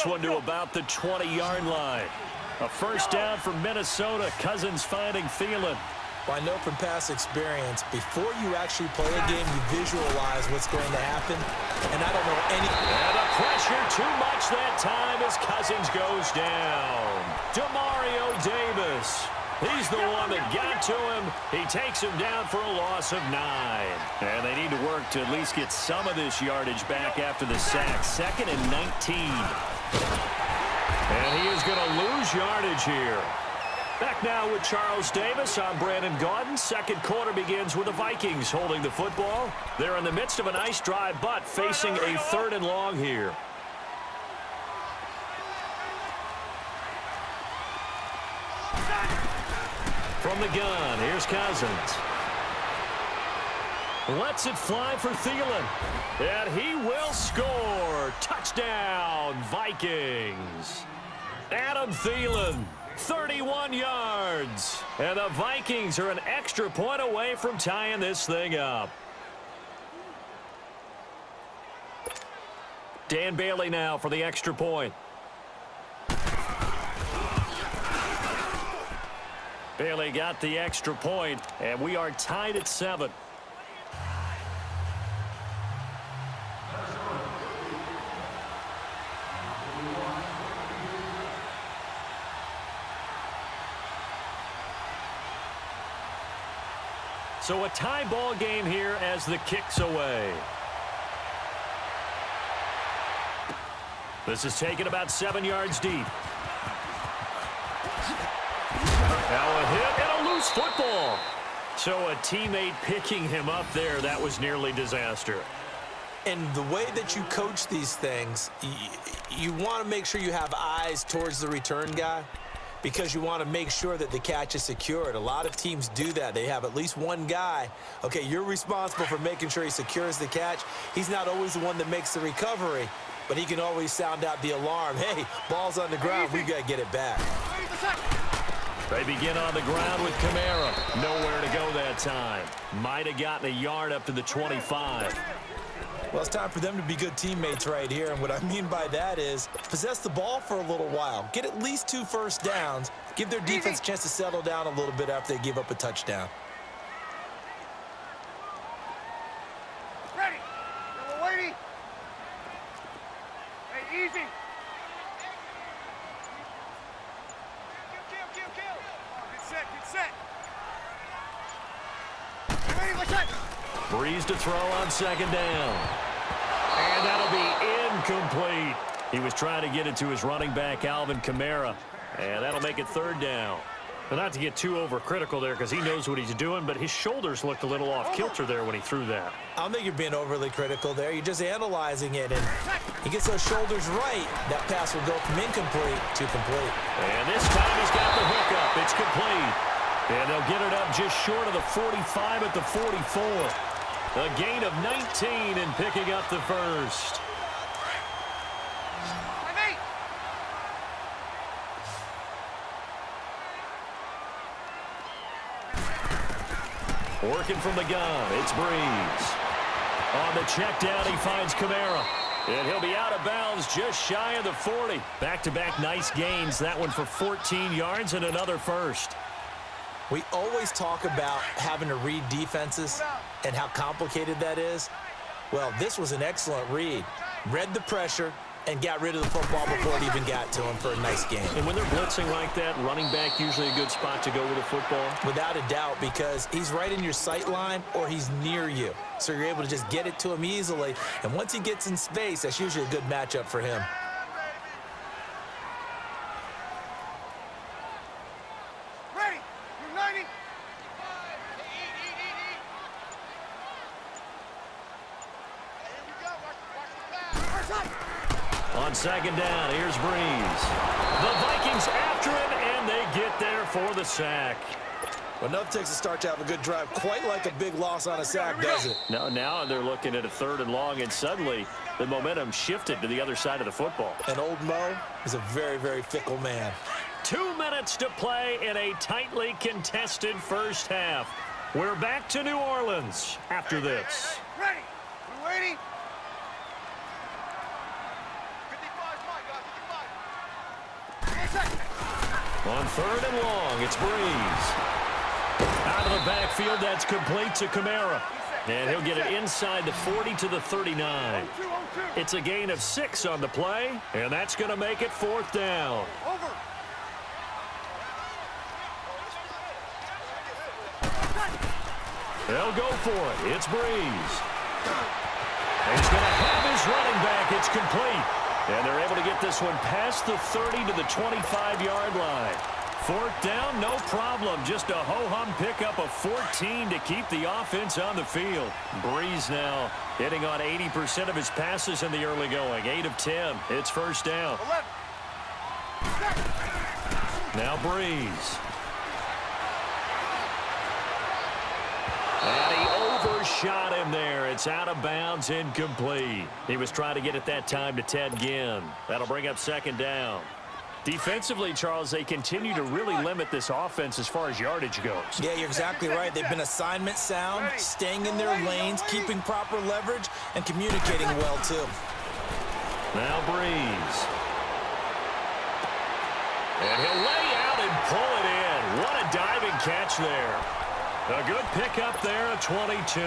this one to about the 20-yard line. A first down for Minnesota. Cousins finding Thielen. Well, I know from past experience, before you actually play a game, you visualize what's going to happen. And I don't know any... And the pressure too much that time as Cousins goes down. Demario Davis. He's the one that got to him. He takes him down for a loss of 9. And they need to work to at least get some of this yardage back after the sack. 2nd and 19. And he is going to lose yardage here. Back now with Charles Davis. I'm Brandon Gaudin. Second quarter begins with the Vikings holding the football. They're in the midst of a nice drive, but facing a 3rd and long here. From the gun, here's Cousins. Lets it fly for Thielen. And he will score. Touchdown, Vikings. Adam Thielen, 31 yards. And the Vikings are an extra point away from tying this thing up. Dan Bailey now for the extra point. Bailey got the extra point, and we are tied at 7. So a tie ball game here as the kick's away. This is taken about 7 yards deep. Now a hit and a loose football. So a teammate picking him up there, that was nearly disaster. And the way that you coach these things, you want to make sure you have eyes towards the return guy because you want to make sure that the catch is secured. A lot of teams do that. They have at least one guy. Okay, you're responsible for making sure he secures the catch. He's not always the one that makes the recovery, but he can always sound out the alarm. Hey, ball's on the ground. We've got to get it back. They begin on the ground with Kamara. Nowhere to go that time. Might have gotten a yard up to the 25. Well, it's time for them to be good teammates right here. And what I mean by that is possess the ball for a little while. Get at least 2 first downs. Give their defense a chance to settle down a little bit after they give up a touchdown. Ready. Little lady. Hey, easy. Breeze to throw on 2nd down. And that'll be incomplete. He was trying to get it to his running back, Alvin Kamara. And that'll make it 3rd down. But not to get too overcritical there because he knows what he's doing, but his shoulders looked a little off kilter there when he threw that. I don't think you're being overly critical there. You're just analyzing it, and he gets those shoulders right. That pass will go from incomplete to complete. And this time he's got the hook up. It's complete. And they'll get it up just short of the 45 at the 44. A gain of 19 and picking up the first. Working from the gun, it's Breeze. On the check down, he finds Kamara. And he'll be out of bounds just shy of the 40. Back-to-back nice gains. That one for 14 yards and another first. We always talk about having to read defenses and how complicated that is. Well, this was an excellent read. Read the pressure and got rid of the football before it even got to him for a nice game. And when they're blitzing like that, running back usually a good spot to go with the football? Without a doubt, because he's right in your sight line or he's near you. So you're able to just get it to him easily. And once he gets in space, that's usually a good matchup for him. On 2nd down, here's Breeze. The Vikings after him, and they get there for the sack. Well, nothing takes a start to have a good drive, quite like a big loss on a sack, does it? No, now they're looking at a 3rd and long, and suddenly the momentum shifted to the other side of the football. And old Mo is a very, very fickle man. 2 minutes to play in a tightly contested first half. We're back to New Orleans after this. Ready. We're waiting. On third and long, it's Breeze. Out of the backfield, that's complete to Kamara. And he'll get it inside the 40 to the 39. It's a gain of 6 on the play, and that's going to make it 4th down. They'll go for it. It's Breeze. And he's going to have his running back. It's complete. And they're able to get this one past the 30 to the 25-yard line. 4th down, no problem. Just a ho-hum pickup of 14 to keep the offense on the field. Breeze now hitting on 80% of his passes in the early going. 8 of 10. It's 1st down. Now Breeze. And he overshot him there. It's out of bounds, incomplete. He was trying to get it that time to Ted Ginn. That'll bring up 2nd down. Defensively, Charles, they continue to really limit this offense as far as yardage goes. Yeah, you're exactly right. They've been assignment sound, staying in their lanes, keeping proper leverage, and communicating well, too. Now Breeze. And he'll lay out and pull it in. What a diving catch there. A good pickup there at 22.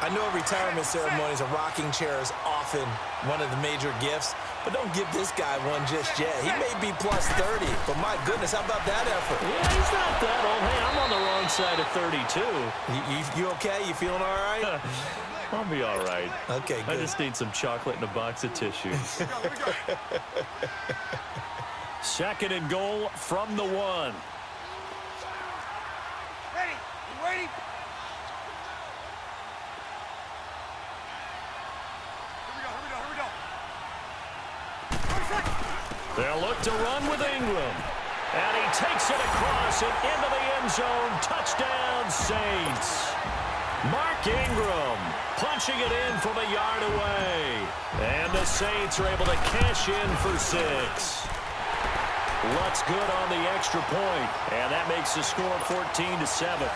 I know at retirement ceremonies, a rocking chair is often one of the major gifts, but don't give this guy one just yet. He may be plus 30, but my goodness, how about that effort? Yeah, he's not that old. Hey, I'm on the wrong side of 32. You okay? You feeling all right? I'll be all right. Okay, good. I just need some chocolate and a box of tissues. 2nd and goal from the 1. Ready? Here we go. They'll look to run with Ingram. And he takes it across and into the end zone. Touchdown, Saints. Mark Ingram punching it in from a yard away. And the Saints are able to cash in for 6. Lutz good on the extra point. And that makes the score 14-7.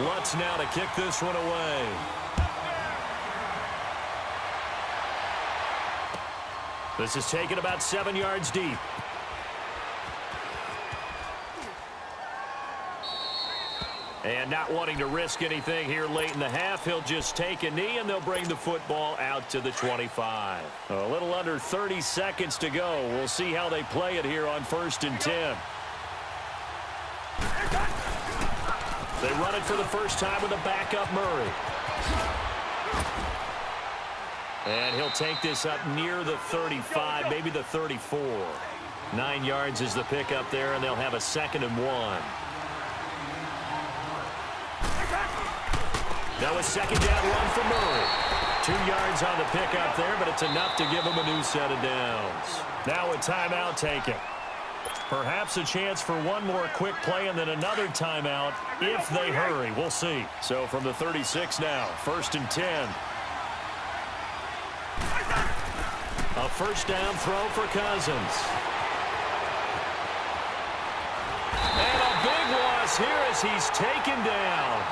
Lutz now to kick this one away. This is taken about 7 yards deep. And not wanting to risk anything here late in the half, he'll just take a knee, and they'll bring the football out to the 25. A little under 30 seconds to go. We'll see how they play it here on 1st and 10. They run it for the first time with a backup Murray. And he'll take this up near the 35, maybe the 34. 9 yards is the pickup there, and they'll have a 2nd and 1. Now a 2nd down run for Murray. 2 yards on the pickup there, but it's enough to give him a new set of downs. Now a timeout taken. Perhaps a chance for one more quick play and then another timeout if they hurry. We'll see. So from the 36 now, 1st and 10. A 1st down throw for Cousins. And a big loss here as he's taken down.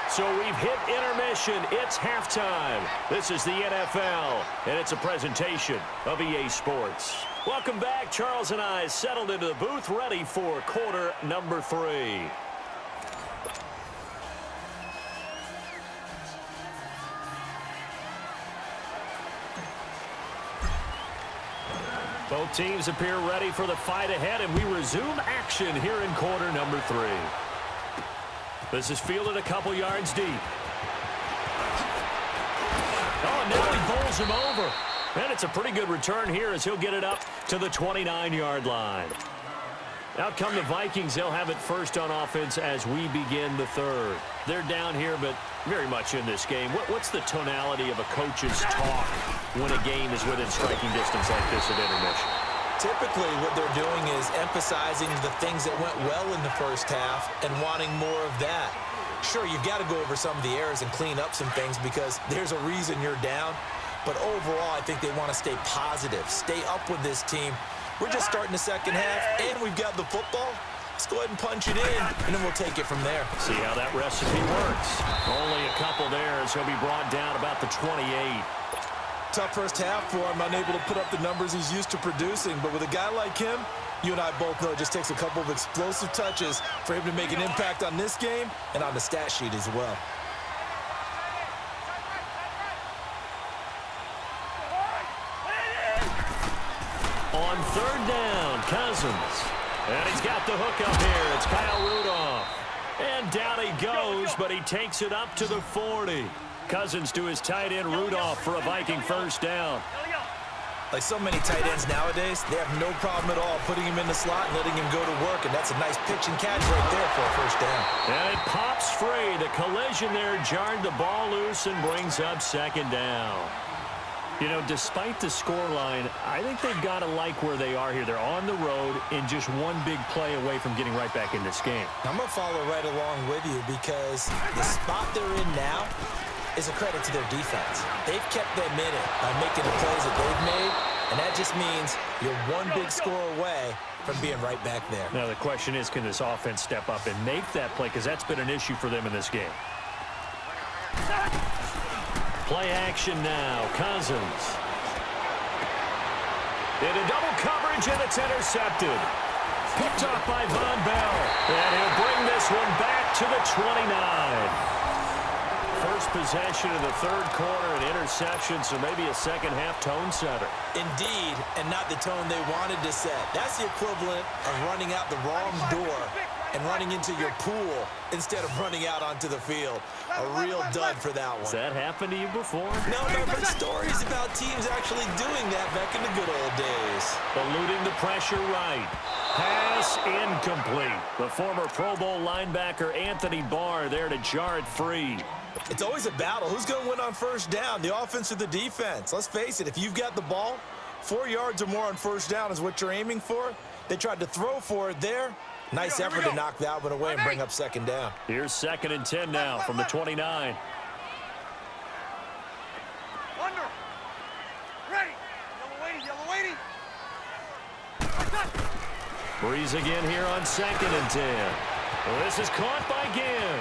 So we've hit intermission. It's halftime. This is the NFL, and it's a presentation of EA Sports. Welcome back. Charles and I settled into the booth, ready for quarter number 3. Both teams appear ready for the fight ahead, and we resume action here in quarter number 3. This is fielded a couple yards deep. Oh, now he bowls him over. And it's a pretty good return here as he'll get it up to the 29-yard line. Out come the Vikings. They'll have it first on offense as we begin the 3rd. They're down here, but very much in this game. What's the tonality of a coach's talk when a game is within striking distance like this at intermission? Typically, what they're doing is emphasizing the things that went well in the first half and wanting more of that. Sure, you've got to go over some of the errors and clean up some things because there's a reason you're down. But overall, I think they want to stay positive, stay up with this team. We're just starting the second half, and we've got the football. Let's go ahead and punch it in, and then we'll take it from there. See how that recipe works. Only a couple there as he'll be brought down about the 28. tough first half for him, unable to put up the numbers he's used to producing. But with a guy like him, you and I both know it just takes a couple of explosive touches for him to make an impact on this game and on the stat sheet as well. On third down, Cousins. And he's got the hook up here. It's Kyle Rudolph. And down he goes, but he takes it up to the 40. Cousins to his tight end, Rudolph, for a Viking first down. Like so many tight ends nowadays, they have no problem at all putting him in the slot and letting him go to work, and that's a nice pitch and catch right there for a first down. And it pops free. The collision there jarred the ball loose and brings up second down. You know, despite the scoreline, I think they've got to like where they are here. They're on the road and just one big play away from getting right back in this game. I'm going to follow right along with you because the spot they're in now is a credit to their defense. They've kept them in it by making the plays that they've made, and that just means you're one big score away from being right back there. Now the question is, can this offense step up and make that play? Because that's been an issue for them in this game. Play action now. Cousins. Into double coverage, and it's intercepted. Picked off by Von Bell. And he'll bring this one back to the 29. First possession of the third quarter, an interception, so maybe a second-half tone setter. Indeed, and not the tone they wanted to set. That's the equivalent of running out the wrong door and running into your pool instead of running out onto the field. A real dud for that one. Has that happened to you before? No, I've heard stories about teams actually doing that back in the good old days. Eluding the pressure right. Pass incomplete. The former Pro Bowl linebacker Anthony Barr there to jar it free. It's always a battle. Who's going to win on first down, the offense or the defense? Let's face it, if you've got the ball, 4 yards or more on first down is what you're aiming for. They tried to throw for it there. Nice effort to knock that one away and bring up second down. Here's 2nd and 10 now from the 29. Under. Ready. Yellow waiting. Breeze again here on 2nd and 10. Well, this is caught by Ginn.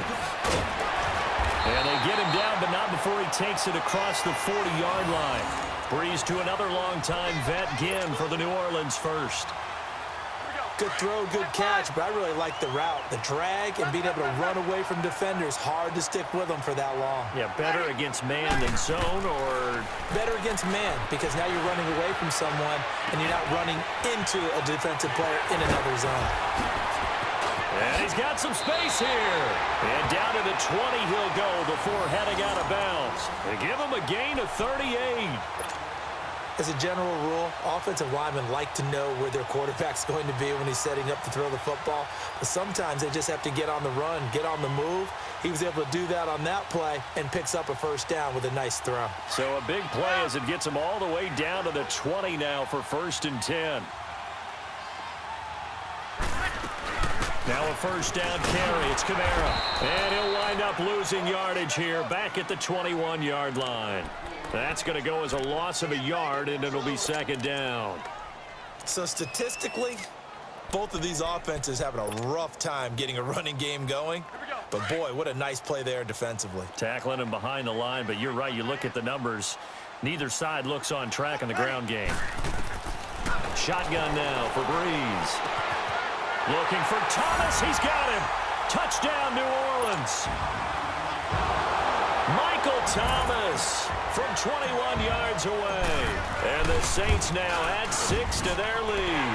And they get him down, but not before he takes it across the 40-yard line. Breeze to another long-time vet, Ginn, for the New Orleans first. Good throw, good catch, but I really like the route. The drag and being able to run away from defenders, hard to stick with them for that long. Yeah, better against man than zone, or? Better against man, because now you're running away from someone and you're not running into a defensive player in another zone. And he's got some space here. And down to the 20 he'll go before heading out of bounds. They give him a gain of 38. As a general rule, offensive linemen like to know where their quarterback's going to be when he's setting up to throw the football. But sometimes they just have to get on the run, get on the move. He was able to do that on that play and picks up a first down with a nice throw. So a big play as it gets him all the way down to the 20 now for 1st and 10. Now a first down carry. It's Kamara. And he'll wind up losing yardage here back at the 21-yard line. That's going to go as a loss of a yard, and it'll be 2nd down. So statistically, both of these offenses having a rough time getting a running game going. But boy, what a nice play there defensively. Tackling him behind the line, but you're right. You look at the numbers. Neither side looks on track in the ground game. Shotgun now for Breeze. Looking for Thomas. He's got him. Touchdown, New Orleans. Michael Thomas from 21 yards away. And the Saints now add 6 to their lead.